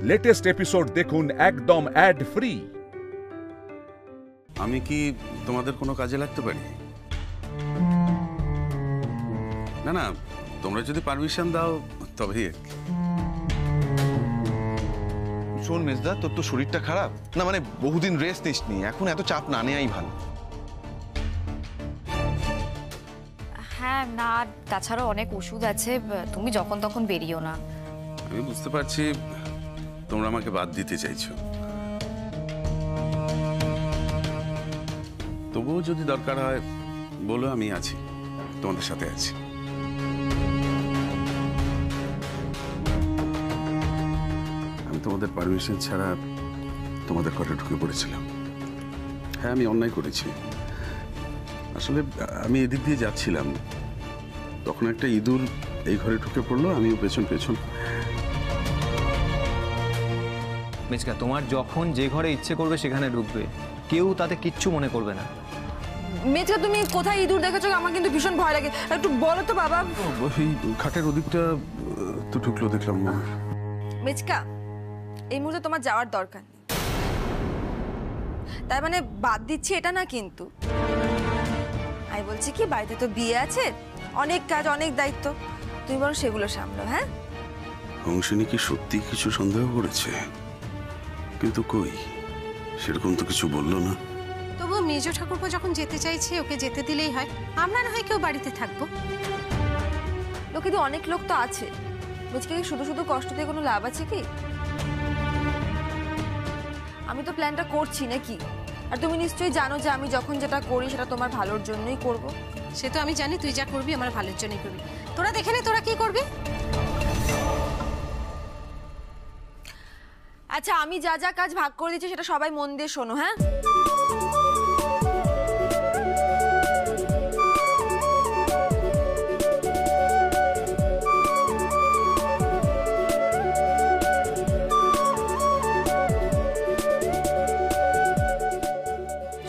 Latest episode দেখুন একদম add free. আমি কি তোমাদের কোনো কাজে লাগতে পারি? না না, তোমরা যদি পারমিশন দাও তবেই। শোন মেজদা, তোর তো শরীরটা খারাপ না, মানে বহুদিন রেস্ট নিসনি, এখন এত চাপ না নেওয়াই ভালো। হ্যাঁ না, তাছাড়া অনেক ওষুধ আছে, তুমি যখন তখন বেরিও না। আমি বুঝতে পারছি তোমরা আমাকে বাদ দিতে চাইছো, তবুও যদি দরকার হয় বলো, আমি আছি, তোমাদের সাথে আছি। আমি তোমাদের পারমিশন ছাড়া তোমাদের ঘরে ঢুকে পড়েছিলাম। হ্যাঁ, আমি অন্যায় করেছি। আসলে আমি এদিক দিয়ে যাচ্ছিলাম, তখন একটা ইঁদুর এই ঘরে ঢুকে পড়লো, আমিও পেছন পেছন। মেজকা, তোমার যখন যে ঘরে ইচ্ছে করবে সেখানে ঢুকবে, কেউ তাতে কিচ্ছু মনে করবে না। মেজকা, তুমি কোথায় ইঁদুর দেখেছো? আমার কিন্তু ভীষণ ভয় লাগে, একটু বলো তো বাবা। ওই খাটের ওদিকটা তো ঢুকলো দেখলাম। মেজকা, এই মুহূর্তে তোমার যাওয়ার দরকার নেই। তাই মানে বাদ দিচ্ছি এটা না, কিন্তু আমি বলছি কি, বাড়িতে তো বিয়ে আছে, অনেক কাজ, অনেক দায়িত্ব, তুমি বরং সেগুলো সামলো। হ্যাঁ, হংসিনী কি সত্যি কিছু সন্দেহ করেছে? কিন্তু কই, সেরকম তো কিছু বললো না। তবুও মেজ ঠাকুরপো যখন যেতে চাইছে, ওকে যেতে দিলেই হয়। আমরা না হয় কেউ বাড়িতে থাকবো। লোকে তো অনেক লোক তো আছে, বুঝকে কি শুধু শুধু কষ্ট দিয়ে কোনো লাভ আছে কি? আমি তো প্ল্যানটা করছি নাকি, আর তুমি নিশ্চয়ই জানো যে আমি যখন যেটা করি সেটা তোমার ভালোর জন্যই করব। সে তো আমি জানি, তুই যা করবি আমার ভালোর জন্যই করবি। তোরা দেখে নে তোরা কি করবি। আচ্ছা, আমি যা যা কাজ ভাগ করে দিচ্ছি সেটা সবাই মন দিয়ে শোনো। হ্যাঁ,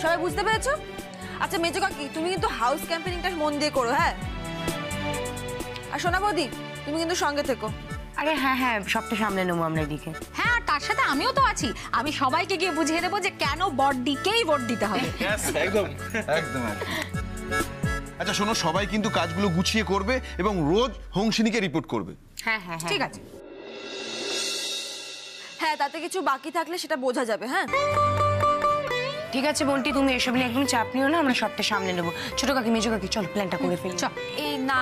সবাই বুঝতে পেরেছো? আচ্ছা মেজো কাকি, তুমি কিন্তু হাউস ক্যাম্পেনিংটা মন দিয়ে করো। হ্যাঁ, আর সোনা বৌদি, তুমি কিন্তু সঙ্গে থেকো। আরে হ্যাঁ হ্যাঁ, সবটা সামলে নেবো আমরা এদিকে। হ্যাঁ, আর তার সাথে আমিও তো আছি। আমি সবাইকে গিয়ে বুঝিয়ে দেবো যে কেন বড়দিকেই ভোট দিতে হবে। একদম একদম। আচ্ছা শোনো, সবাই কিন্তু কাজগুলো গুছিয়ে করবে এবং রোজ হংসিনীকে রিপোর্ট করবে। হ্যাঁ হ্যাঁ ঠিক আছে। হ্যাঁ, তাতে কিছু বাকি থাকলে সেটা বোঝা যাবে। হ্যাঁ ঠিক আছে বন্টি, তুমি এসব নিয়ে একদম চাপ নিও না, আমরা সবটা সামলে নেবো। ছোট কাকি, মেজো কাকি, চল প্ল্যানটা করে ফেলি। চল। এই না,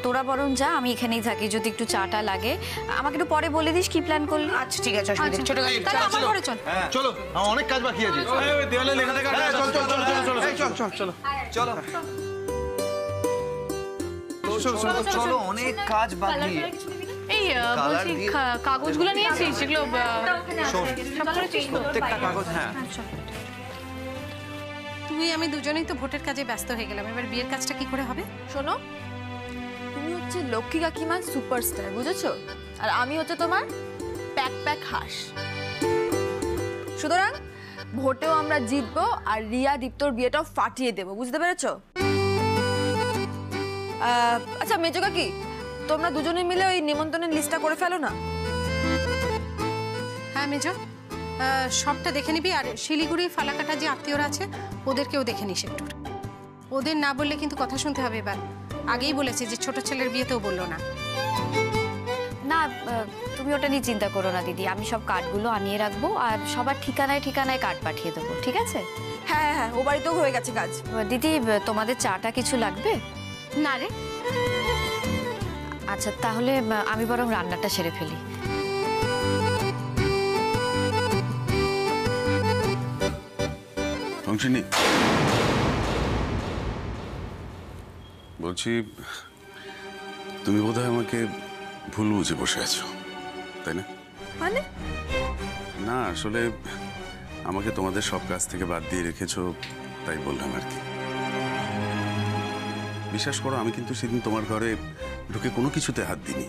তোরা বরং যা, আমি এখানেই থাকি। যদি একটু চাটা লাগে আমাকে একটু পরে বলে দিস কি প্ল্যান করলি। আচ্ছা ঠিক আছে, অসুবিধা নেই। ছোট কাকি তাহলে আমার ঘরে চল। চলো, আমার অনেক কাজ বাকি আছে। দেওয়ালে লেখা থাকা। চল চল চল চল চল চল চলো চলো চলো, অনেক কাজ বাকি। এই বলছি, কাগজগুলো নিয়ে আসিস, সেগুলো সব করেছিস? প্রত্যেকটা কাগজ। হ্যাঁ, তুই আমি দুজনেই তো ভোটের কাজে ব্যস্ত হয়ে গেলাম, এবার বিয়ের কাজটা কি করে হবে? শোনো, তুমি হচ্ছে লক্ষ্মী কাকিমার সুপারস্টার, বুঝেছো? আর আমি হচ্ছে তোমার প্যাক প্যাক হাঁস। সুতরাং ভোটেও আমরা জিতবো, আর রিয়া দীপ্তর বিয়েটাও ফাটিয়ে দেবো, বুঝতে পেরেছো? আচ্ছা মেজো কাকি, তোমরা দুজনে মিলে ওই নিমন্ত্রণের লিস্টটা করে ফেলো না। হ্যাঁ মেজো, সবটা দেখে নিবি। আর শিলিগুড়ি ফালাকাটা যে আত্মীয়রা আছে ওদেরকেও দেখে নিস একটু। ওদের না বললে কিন্তু কথা শুনতে হবে এবার। আগেই বলেছে যে ছোট ছেলের বিয়েতেও বললো না। না, তুমি ওটা নিয়ে চিন্তা করো না দিদি, আমি সব কার্ডগুলো আনিয়ে রাখবো, আর সবার ঠিকানায় ঠিকানায় কার্ড পাঠিয়ে দেবো। ঠিক আছে? হ্যাঁ হ্যাঁ, ও বাড়িতেও হয়ে গেছে কাজ। দিদি, তোমাদের চাটা কিছু লাগবে? না রে। আচ্ছা তাহলে আমি বরং রান্নাটা সেরে ফেলি। হংসিনী, বলছি তুমি বোধহয় আমাকে ভুল বুঝে বসে আছো, তাই না? মানে? না আসলে আমাকে তোমাদের সব কাজ থেকে বাদ দিয়ে রেখেছো, তাই বললাম আর কি। বিশ্বাস করো, আমি কিন্তু সেদিন তোমার ঘরে ঢুকে কোনো কিছুতে হাত দিইনি।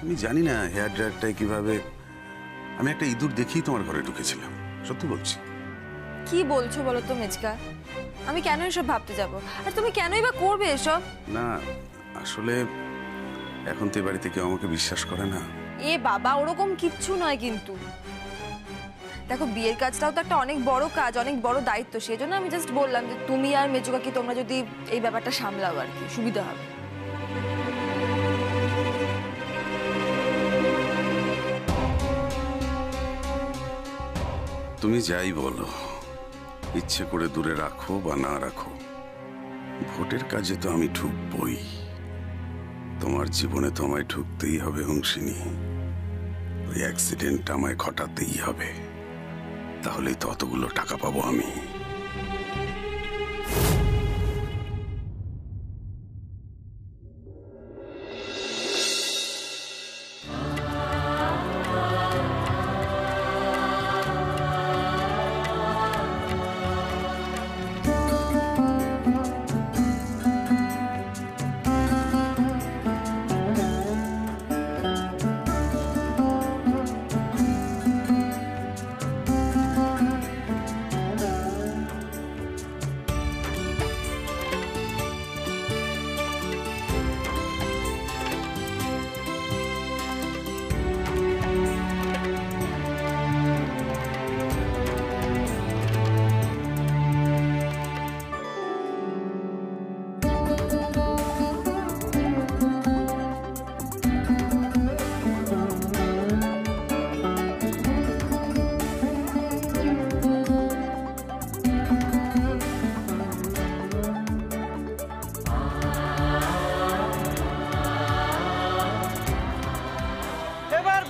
আমি জানি না হেয়ার ড্রায়ারটাই কিভাবে, আমি একটা ইঁদুর দেখেই তোমার ঘরে ঢুকেছিলাম, সত্যি বলছি। কি বলছো বলো তো মেজকা, আমি কেন এসব ভাবতে যাব? আর তুমি কেনই বা করবে এসব? না আসলে এখন তো এ বাড়িতে কেউ আমাকে বিশ্বাস করে না। এ বাবা, ওরকম কিচ্ছু নয় কিন্তু। দেখো, বিয়ের কাজটাও তো একটা অনেক বড় কাজ, অনেক বড় দায়িত্ব। সেই জন্য আমি জাস্ট বললাম যে তুমি আর মেজো কাকি তোমরা যদি এই ব্যাপারটা সামলাও আর কি, সুবিধা হবে। তুমি যাই বলো, ইচ্ছে করে দূরে রাখো বা না রাখো, ভোটের কাজে তো আমি ঢুকবই। তোমার জীবনে তো আমায় ঢুকতেই হবে হংসিনী। ওই অ্যাক্সিডেন্ট আমায় ঘটাতেই হবে, তাহলেই তো অতগুলো টাকা পাবো আমি।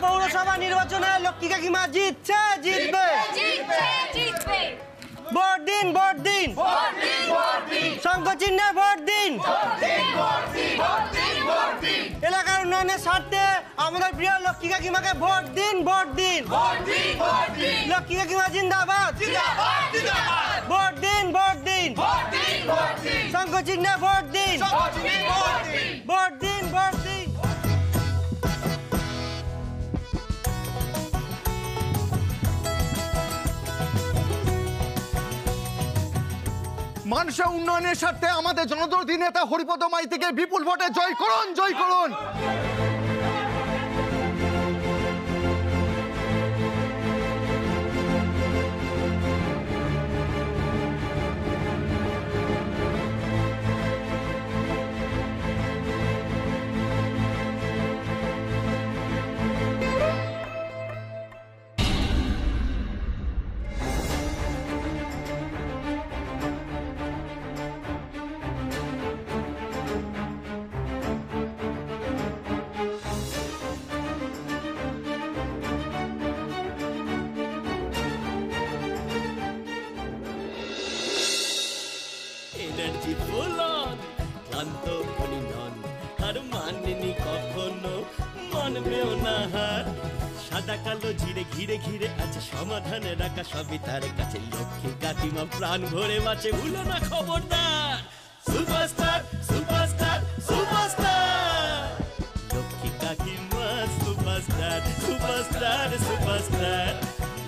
পৌরসভা নির্বাচনে লক্ষ্মী কাকিমা জিতছে, জিতবে, ভোট দিন, ভোট দিন, শঙ্খ চিহ্নে ভোট দিন। এলাকার উন্নয়নের স্বার্থে আমাদের প্রিয় লক্ষ্মী কাকিমাকে ভোট দিন, ভোট দিন। লক্ষ্মী কাকিমা জিন্দাবাদ, ভোট দিন, ভোট দিন, শঙ্খ চিহ্নে ভোট দিন, ভোট দিন, ভোট দিন। মানুষের উন্নয়নের স্বার্থে আমাদের জনদরদী নেতা হরিপদ মাইতিকে বিপুল ভোটে জয় করুন, জয় করুন। এনার্জি ফুলন, ক্লান্ত পরিণন, আর মানেনি কখনো, মানবেও না হার। সাদা কালো ঘিরে ঘিরে ঘিরে আছে সমাধান রাখা, সবই তার কাছে। লক্ষ্মী কাকিমা প্রাণ ভরে বাঁচে, ভুলো না খবরদার। সুপারস্টার, সুপারস্টার, সুপারস্টার, লক্ষ্মী কাকিমা সুপারস্টার, সুপারস্টার, সুপারস্টার,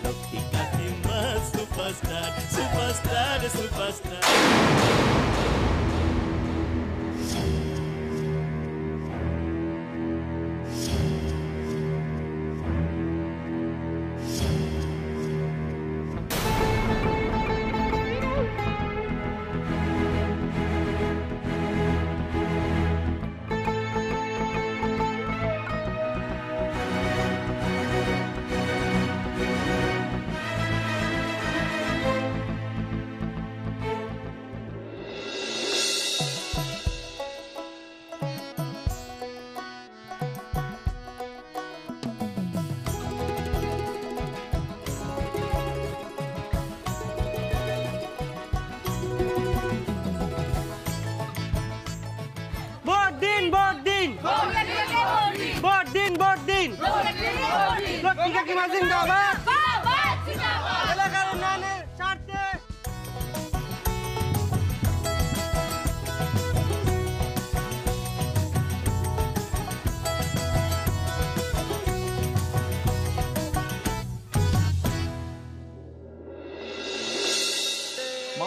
লক্ষ্মী কাকিমা সুপারস্টার, সুপারস্টার, সুপারস্টার। লক্ষ্মী কাকিমা জিন্দাবাদ, এলাকার উন্নয়নের স্বার্থে।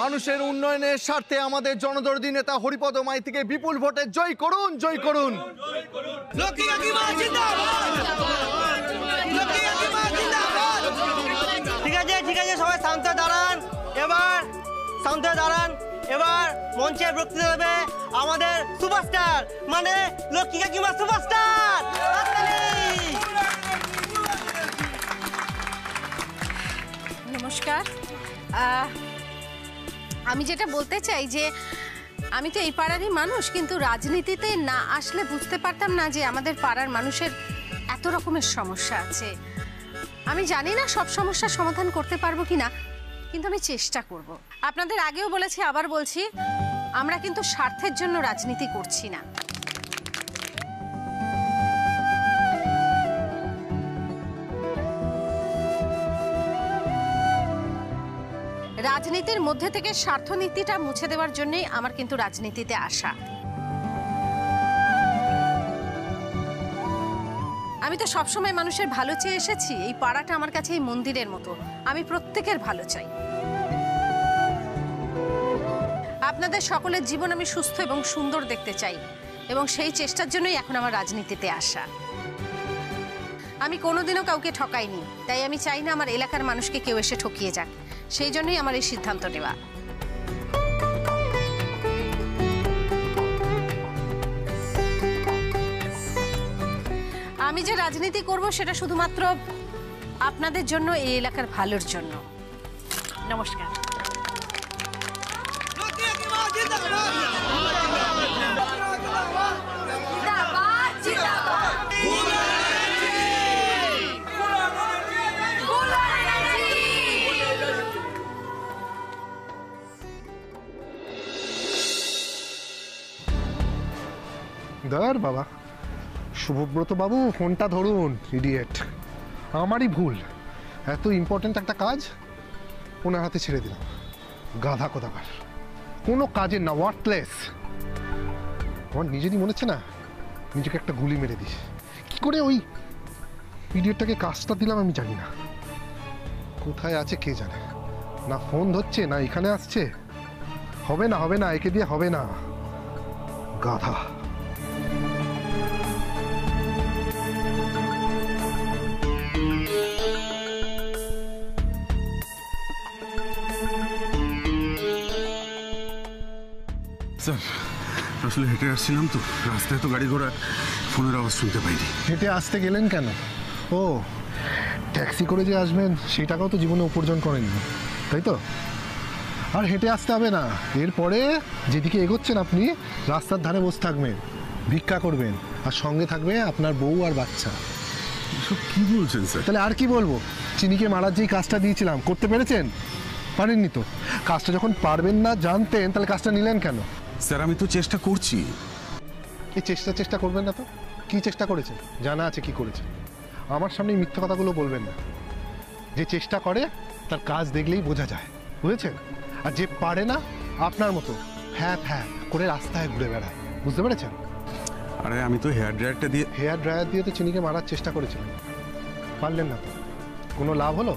মানুষের উন্নয়নের স্বার্থে আমাদের জনদরদি নেতা হরিপদ মাইতিকে বিপুল ভোটে জয় করুন, জয় করুন। ঠিক আছে ঠিক আছে, সবাই শান্ত দাঁড়ান। এবার শান্ত দাঁড়ান। এবার মঞ্চে বক্তৃতা দেবে আমাদের সুপারস্টার, মানে লক্ষ্মী কাকিমা সুপারস্টার। নমস্কার। আমি যেটা বলতে চাই যে আমি তো এই পাড়ারই মানুষ, কিন্তু রাজনীতিতে না আসলে বুঝতে পারতাম না যে আমাদের পাড়ার মানুষের এত রকমের সমস্যা আছে। আমি জানি না সব সমস্যার সমাধান করতে পারবো কিনা, কিন্তু আমি চেষ্টা করব। আপনাদের আগেও বলেছি, আবার বলছি, আমরা কিন্তু স্বার্থের জন্য রাজনীতি করছি না। রাজনীতির মধ্যে থেকে স্বার্থনীতিটা মুছে দেওয়ার জন্যই আমার কিন্তু রাজনীতিতে আসা। আমি তো সবসময় মানুষের ভালো চেয়ে এসেছি। এই পাড়াটা আমার কাছে এই মন্দিরের মতো, আমি প্রত্যেকের ভালো চাই। আপনাদের সকলের জীবন আমি সুস্থ এবং সুন্দর দেখতে চাই, এবং সেই চেষ্টার জন্যই এখন আমার রাজনীতিতে আসা। আমি কোনোদিনও কাউকে ঠকাইনি, তাই আমি চাই না আমার এলাকার মানুষকে কেউ এসে ঠকিয়ে যাক। সেই জন্যই আমার এই সিদ্ধান্ত নেওয়া। আমি যে রাজনীতি করব সেটা শুধুমাত্র আপনাদের জন্য, এই এলাকার ভালোর জন্য। নমস্কার। ধর বাবা, শুভব্রত বাবু ফোনটা ধরুন। ইডিয়েট, আমারই ভুল। এত ইম্পর্টেন্ট একটা কাজ ওনার হাতে ছেড়ে দিলাম। গাধা কোথাকার, কোনো কাজের না, ওয়ার্থলেস। আমার নিজেরই মনে হচ্ছে না নিজেকে একটা গুলি মেরে দিস। কি করে ওই ইডিয়েটটাকে কাজটা দিলাম আমি জানি না। কোথায় আছে কে জানে, না ফোন ধরছে না এখানে আসছে। হবে না হবে না, একে দিয়ে হবে না, গাধা। স্যার, আসলে হেঁটে আসছিলাম তো, রাস্তায় তো গাড়ি ঘোড়া, ফোনের আওয়াজ শুনতে পাইনি। হেঁটে আসতে গেলেন কেন? ও, ট্যাক্সি করে যে আসবেন সেই টাকাও তো জীবনে উপার্জন করেননি, তাই তো? আর হেঁটে আসতে হবে না। এরপরে যেদিকে এগোচ্ছেন আপনি রাস্তার ধারে বসে থাকবেন, ভিক্ষা করবেন, আর সঙ্গে থাকবে আপনার বউ আর বাচ্চা। এসব কি বলছেন স্যার? তাহলে আর কি বলবো? চিনিকে মারার যেই কাজটা দিয়েছিলাম করতে পেরেছেন? পারেননি তো। কাজটা যখন পারবেন না জানতেন, তাহলে কাজটা নিলেন কেন? স্যার, আমি তো চেষ্টা করছি। এই চেষ্টা করবেন না তো? কি চেষ্টা করেছেন? জানা আছে কি করেছেন। আমার সামনে মিথ্যা কথাগুলো বলবেন না। যে চেষ্টা করে তার কাজ দেখলেই বোঝা যায়, বুঝেছেন? আর যে পারে না, আপনার মতো হ্যাঁ করে রাস্তায় ঘুরে বেড়ায়, বুঝতে পেরেছেন? আরে আমি তো হেয়ার ড্রায়ার দিয়ে তো চিনিকে মারার চেষ্টা করেছিলেন, পারলেন না তো। কোনো লাভ হলো?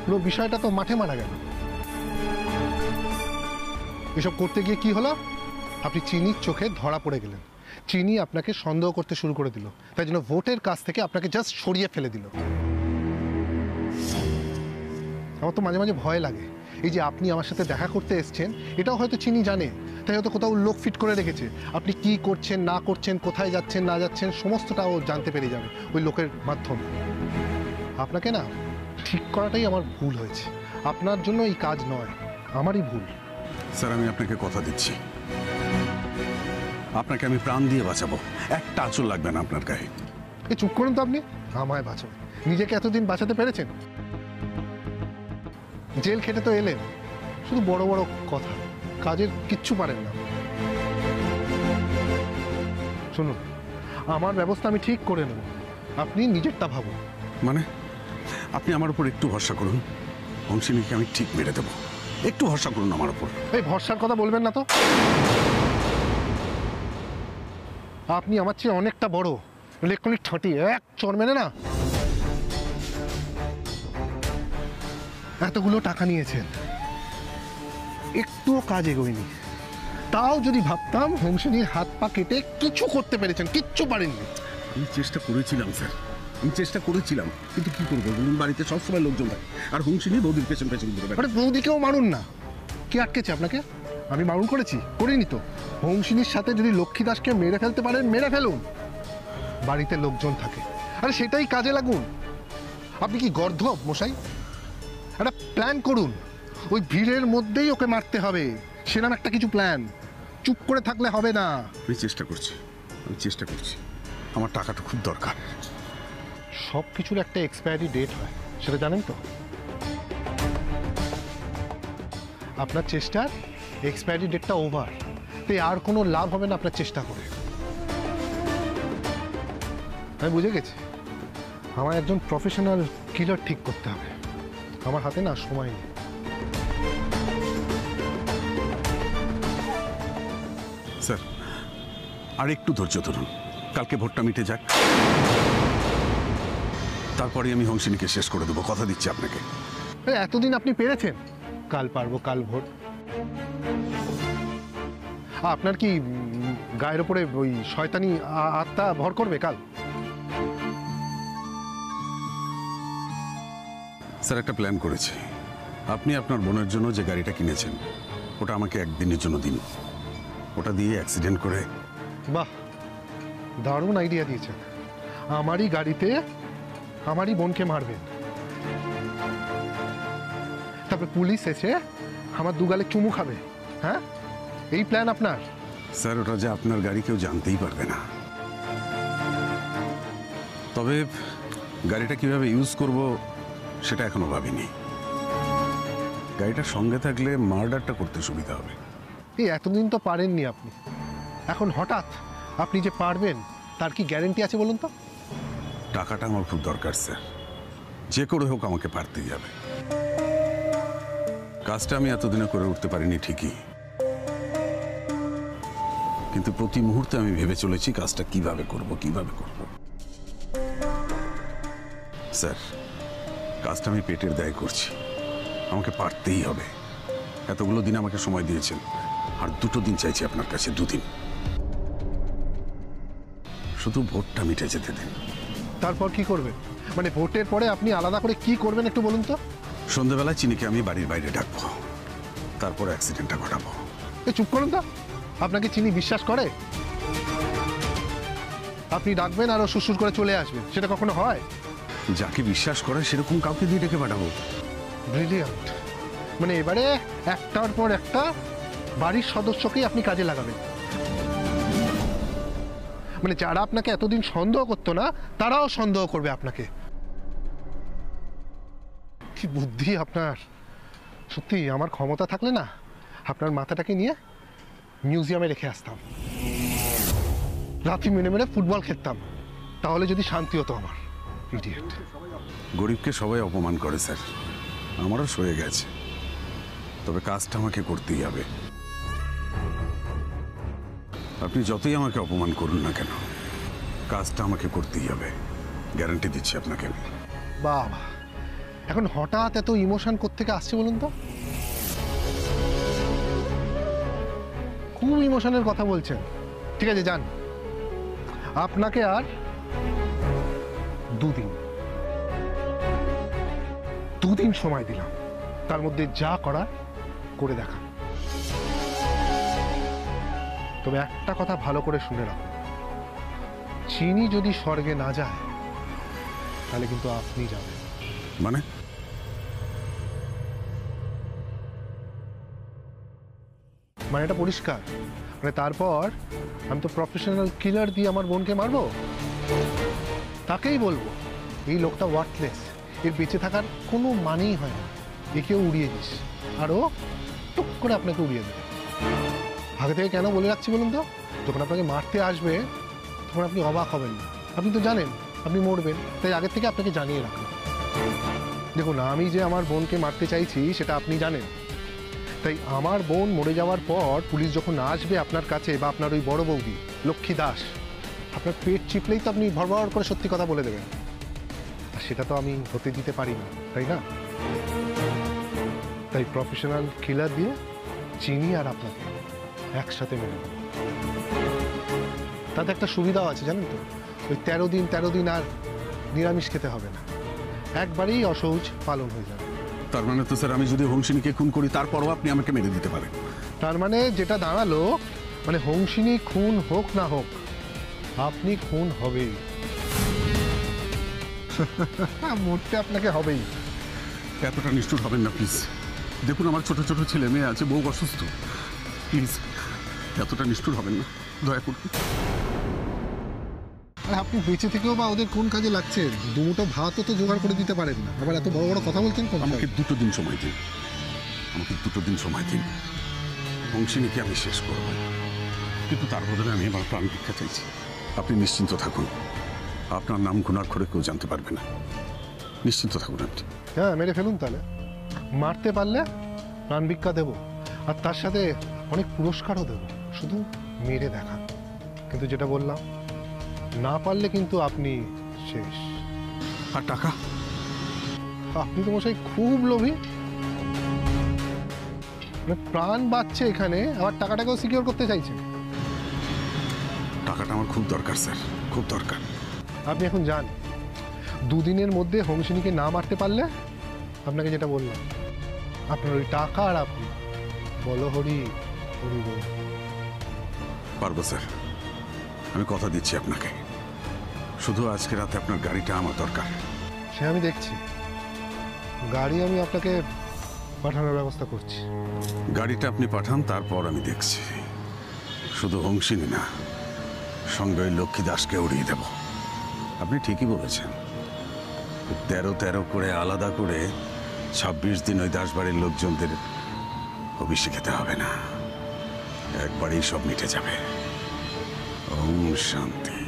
পুরো বিষয়টা তো মাঠে মারা গেল। এসব করতে গিয়ে কি হলো? আপনি চিনির চোখে ধরা পড়ে গেলেন। চিনি আপনাকে সন্দেহ করতে শুরু করে দিল, তাই জন্য ভোটের কাছ থেকে আপনাকে জাস্ট সরিয়ে ফেলে দিল। আমার তো মাঝে মাঝে ভয় লাগে, এই যে আপনি আমার সাথে দেখা করতে এসছেন, এটাও হয়তো চিনি জানে, তাই হয়তো কোথাও লোক ফিট করে রেখেছে। আপনি কি করছেন না করছেন, কোথায় যাচ্ছেন না যাচ্ছেন, সমস্তটা ও জানতে পেরে যাবে ওই লোকের মাধ্যমে। আপনাকে না ঠিক করাটাই আমার ভুল হয়েছে। আপনার জন্য এই কাজ নয়, আমারই ভুল। স্যার, আমি আপনাকে কথা দিচ্ছি, আপনাকে আমি প্রাণ দিয়ে বাঁচাবো। একটা আঁচল লাগবে না আপনার গায়ে। এই চুপ করুন তো আপনি। আমায় বাঁচাবেন? নিজেকে এতদিন বাঁচাতে পেরেছেন? জেল খেটে তো এলেন, শুধু বড় বড় কথা, কাজের কিচ্ছু পারেন না। শুনুন, আমার ব্যবস্থা আমি ঠিক করে নেব, আপনি নিজেরটা ভাবুন। মানে আপনি আমার উপর একটু ভরসা করুন, হংসিনীকে আমি ঠিক মেরে দেবো। একটু ভরসা করুন আমার উপর। এই ভরসার কথা বলবেন না তো। আপনি আমার চেয়ে অনেকটা বড়, লেখনি ঠাঁটি এক চর মেরে না। এতগুলো টাকা নিয়েছেন, একটুও কাজ এগোয়নি। তাও যদি ভাবতাম হোমসিনীর হাত পা কেটে কিছু করতে পেরেছেন, কিচ্ছু পারেননি। আমি চেষ্টা করেছিলাম স্যার, আমি চেষ্টা করেছিলাম, কিন্তু কি করবো বলুন, বাড়িতে সবসময় লোকজন থাকে আর হোমসিনী বৌদির পেছন পেছন ঘুরে। আরে বৌদিকেও মারুন না, কে আটকেছে আপনাকে? আমি বারণ করেছি? করিনি তো। হোমসিনীর সাথে যদি লক্ষ্মী দাসকে মেরে ফেলতে পারেন মেরে ফেলুন, বাড়িতে লোকজন থাকে, আরে সেটাই কাজে লাগুন। আপনি কি গর্ধব মশাই? একটা প্ল্যান করুন, ওই ভিড়ের মধ্যেই ওকে মারতে হবে, সেরকম একটা কিছু প্ল্যান। চুপ করে থাকলে হবে না। আমি চেষ্টা করছি, আমি চেষ্টা করছি, আমার টাকাটা খুব দরকার। সব কিছুর একটা এক্সপায়ারি ডেট হয়, সেটা জানেন তো? আপনার চেষ্টার এক্সপায়ারি ডেটটা ওভার, তাই আর কোনো লাভ হবে না আপনার চেষ্টা করে। আমি বুঝে গেছি, আমার একজন প্রফেশনাল কিলার ঠিক করতে হবে। আমার হাতে না সময় নেই। স্যার আর একটু ধৈর্য ধরুন, কালকে ভোটটা মিটে যাক, তারপরে আমি হোমসিনীকে শেষ করে দেবো, কথা দিচ্ছি আপনাকে। এতদিন আপনি পেরেছেন, কাল পারবো, কাল ভোট। আপনার কি গায়ের ওপরে ওই শয়তানি আত্মা ভর করবে কাল? স্যার একটা প্ল্যান করেছি, আপনি আপনার বোনের জন্য যে গাড়িটা কিনেছেন ওটা আমাকে একদিনের জন্য দিন, ওটা দিয়ে অ্যাক্সিডেন্ট করে। বাহ, দারুণ আইডিয়া দিয়েছেন। আমারই গাড়িতে আমারই বোনকে মারবেন, তারপরে পুলিশ এসে আমার দুগালে চুমু খাবে। হ্যাঁ, এই প্ল্যান আপনার? স্যার ওটা যে আপনার গাড়ি কেউ জানতেই পারবে না, তবে গাড়িটা কিভাবে ইউজ করব সেটা এখনো ভাবিনি। গাড়িটা সঙ্গে থাকলে মার্ডারটা করতে সুবিধা হবে। এই এতদিন তো পারেননি আপনি, এখন হঠাৎ আপনি যে পারবেন তার কি গ্যারেন্টি আছে বলুন তো? টাকাটা আমার খুব দরকার স্যার, যে করে হোক আমাকে পারতেই যাবে। কাজটা আমি এতদিনে করে উঠতে পারিনি ঠিকই, কিন্তু প্রতি মুহূর্তে আমি ভেবে চলেছি কাজটা কিভাবে করব। স্যার কাজটা আমি পেটের দায় করছি, আমাকে পারতেই হবে। এতগুলো দিন আমাকে সময় দিয়েছেন, আর 2 দিন চাইছি আপনার কাছে, 2 দিন। শুধু ভোটটা মিটে যেতে দিন। তারপর কি করবেন? মানে ভোটের পরে আপনি আলাদা করে কি করবেন একটু বলুন তো? সন্ধ্যাবেলা চিনিকে আমি বাড়ির বাইরে ডাকবো, তারপর অ্যাক্সিডেন্টটা ঘটাবো। চুপ করুন তো, আপনাকে চিনি বিশ্বাস করে? আপনি ডাকবেন আর ও সুসুর করে চলে আসবেন, সেটা কখনো হয়? যাকে বিশ্বাস করে সেরকম কাউকে দিয়ে ডেকে পাঠাবো। ব্রিলিয়ান্ট। মানে এবারে একটার পর একটা বাড়ির সদস্যকেই আপনি কাজে লাগাবেন। মানে যারা আপনাকে এতদিন সন্দেহ করতো না তারাও সন্দেহ করবে আপনাকে। কি বুদ্ধি আপনার! সত্যি আমার ক্ষমতা থাকলে না আপনার মাথাটাকে নিয়ে মিউজিয়ামে রেখে আসতাম, রাতে মেরে মেরে ফুটবল খেলতাম, তাহলে যদি শান্তি হতো আমার। ইডিয়েট। গরিবকে সবাই অপমান করে স্যার, আমারও সয়ে গেছে, তবে কাজটা আমাকে করতেই হবে। আপনি যতই আমাকে অপমান করুন না কেন, কাজটা আমাকে করতেই হবে, গ্যারান্টি দিচ্ছি আপনাকে। বাবা, এখন হঠাৎ এত ইমোশন কোত্থেকে আসছে বলুন তো? খুব ইমোশনের কথা বলছেন। ঠিক আছে যান, আপনাকে আর 2 দিন সময় দিলাম, তার মধ্যে যা করার করে দেখা। তবে একটা কথা ভালো করে শুনে রাখুন, চিনি যদি স্বর্গে না যায় তাহলে কিন্তু আপনি যাবেন। মানে এটা পরিষ্কার, মানে তারপর আমি তো প্রফেশনাল কিলার দিয়ে আমার বোনকে মারবো, তাকেই বলবো এই লোকটা ওয়ার্থলেস, এর বেঁচে থাকার কোনো মানেই হয় না, একেও উড়িয়ে দিস, আর ও টুক করে আপনাকে উড়িয়ে দেবে। আগে থেকে কেন বলে রাখছি বলুন তো? যখন আপনাকে মারতে আসবে তখন আপনি অবাক হবেন না, আপনি তো জানেন আপনি মরবেন, তাই আগের থেকে আপনাকে জানিয়ে রাখুন। দেখুন, আমি যে আমার বোনকে মারতে চাইছি সেটা আপনি জানেন, তাই আমার বোন মরে যাওয়ার পর পুলিশ যখন আসবে আপনার কাছে, বা আপনার ওই বড় বৌদি লক্ষ্মী দাস, আপনার পেট চিপলেই তো আপনি ভরভর করে সত্যি কথা বলে দেবেন, আর সেটা তো আমি হতে দিতে পারি না, তাই না? তাই প্রফেশনাল কিলার দিয়ে চিনি আর আপনাকে একসাথে মেনে নেব। তাতে একটা সুবিধাও আছে জানেন তো, ওই 13 দিন আর নিরামিষ খেতে হবে না, একবারেই অসহজ পালন হয়ে যাবে। তার মানে তো স্যার আমি যদি হংসিনীকে খুন করি তারপরও আপনি আমাকে মেরে দিতে পারেন? তার মানে যেটা দাঁড়ালো, মানে হংসিনী খুন হোক না হোক আপনি খুন হবেই। মরতে আপনাকে হবেই। এতটা নিষ্ঠুর হবেন না প্লিজ। দেখুন আমার ছোট ছোট ছেলে মেয়ে আছে, বউ অসুস্থ, প্লিজ এতটা নিষ্ঠুর হবেন না, দয়া করুন। আর আপনি বেঁচে থেকেও বা ওদের কোন কাজে লাগছে? দুমুটো ভাতও তো জোগাড় করে দিতে পারেন না, আবার এত বড় বড় কথা বলছেন। আমাকে 2 দিন সময় দিন, আমাকে 2 দিন সময় দিন। হংসিনীকে আমি শেষ করব, কিন্তু তার বদলে আমি আমার প্রাণ ভিক্ষা চাইছি। আপনি নিশ্চিন্ত থাকুন, আপনার নাম গুণাক্ষরে কেউ জানতে পারবে না, নিশ্চিন্ত থাকুন আপনি। হ্যাঁ, মেরে ফেলুন তাহলে। মারতে পারলে প্রাণ ভিক্ষা দেবো, আর তার সাথে অনেক পুরস্কারও দেবো, শুধু মেরে দেখান। কিন্তু যেটা বললাম, না পারলে কিন্তু আপনি শেষ। আর টাকা? আপনি তো মশাই খুব লোভী। প্রাণ বাঁচছে এখানে, আবার টাকাটাকেও সিকিউর করতে চাইছেন। টাকাটা আমার খুব দরকার স্যার, খুব দরকার। আপনি এখন যান, 2 দিনের মধ্যে হংসিনীকে না মারতে পারলে আপনাকে যেটা বললাম, আপনার ওই টাকা আর আপনি বলো হরি হরি বল। পারবো স্যার, আমি কথা দিচ্ছি আপনাকে। শুধু আজকে রাতে আপনার গাড়িটা আমার দরকার। সে আমি দেখছি, গাড়ি আমি আপনাকে পাঠানোর ব্যবস্থা করছি। গাড়িটা আপনি পাঠান, তারপর আমি দেখছি। শুধু হংসিনী না, সঙ্গে ওই লক্ষ্মী দাসকে উড়িয়ে দেব। আপনি ঠিকই বলেছেন, 13 করে আলাদা করে 26 দিন ওই দাসবাড়ির লোকজনদের অভিষেক খেতে হবে না, একবারেই সব মিটে যাবে। ওম শান্তি।